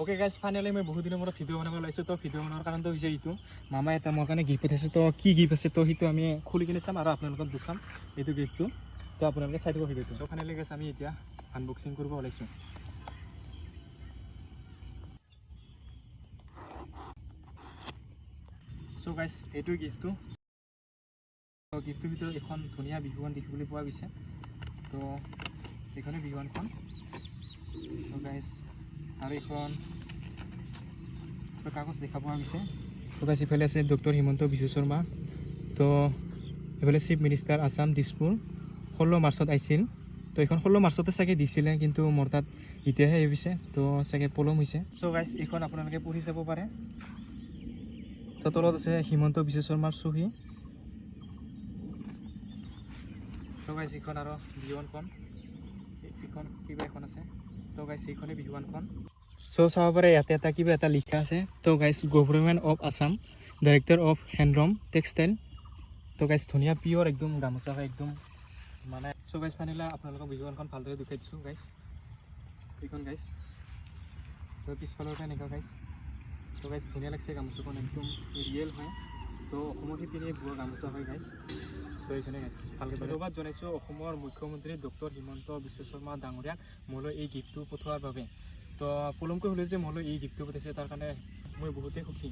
Okay guys, finally মই বহুত দিনৰ মূৰত ভিডিঅ' বনাব ওলাইছোঁ। তো ভিডিঅ' বনোৱাৰ কাৰণটো হৈছে এইটো, মামাই এটা মোৰ কাৰণে গিফ্ট পঠাইছে। তো কি গিফ্ট আছে তো সেইটো আমি খুলি কিনে চাম আৰু আপোনালোকক দেখাম এইটো গিফ্টটো। তো আপোনালোকে চাই দিব ভিডিঅ'টো। চ' ফাইনেলি গাইজ আমি এতিয়া আনবক্সিং কৰিব ওলাইছোঁ। চ' গাইজ এইটোৱে গিফ্টটো। তো গিফ্টটোৰ ভিতৰত এখন ধুনীয়া বিহুৱান দেখিবলৈ পোৱা গৈছে। তো এইখনে বিহুৱানখন। তো গাইজ আৰু এখন কাগজ দেখা পোৱা গৈছে। তো গাইজ ইফালে আছে ডক্টৰ হিমন্ত বিশ্ব শৰ্মা। তো এইফালে চিফ মিনিষ্টাৰ আছাম দিছপুৰ 16 মাৰ্চত আহিছিল। তো এইখন 16 মাৰ্চতে চাগে দিছিলে, কিন্তু মোৰ তাত এতিয়াহে আহিছে। তো চাগে পলম হৈছে। চ' গাইজ এইখন আপোনালোকে পঢ়ি চাব পাৰে। তো তলত আছে হিমন্ত বিশ্ব শৰ্মাৰ চহী। তো গাইজ এইখন আৰু বিহুৱানখন, এইখন কিবা এখন আছে। তো গাইজ এইখনে বিহুৱানখন। চ' চাব পাৰে ইয়াতে এটা কিবা এটা লিখা আছে। তো guys government of Assam, director of handloom textile. তো গাইজ ধুনীয়া পিয়ৰ একদম গামোচা হয় একদম মানে। চ' গাইজ ফাইনেলি আপোনালোকক বিহুৱানখন ভালদৰে দেখুৱাই দিছোঁ গাইজ। এইখন গাইজ তো পিছফালৰ পৰা এনেকুৱা গাইজ। তো গাইজ ধুনীয়া লাগিছে গামোচাখন, একদম ৰিয়েল হয়। তো অসমত পিনে বোৱা গামোচা হয় গাইজ। তো এইখনে গাইজ ভালকৈ ধন্যবাদ জনাইছোঁ অসমৰ মুখ্যমন্ত্ৰী ডক্টৰ হিমন্ত বিশ্ব শৰ্মা ডাঙৰীয়াক মোলৈ এই গিফ্টটো পঠোৱাৰ বাবে। তো পলমকৈ হ'লেও যে মোলৈ এই গিফ্টটো পঠাইছে তাৰ কাৰণে মই বহুতেই সুখী।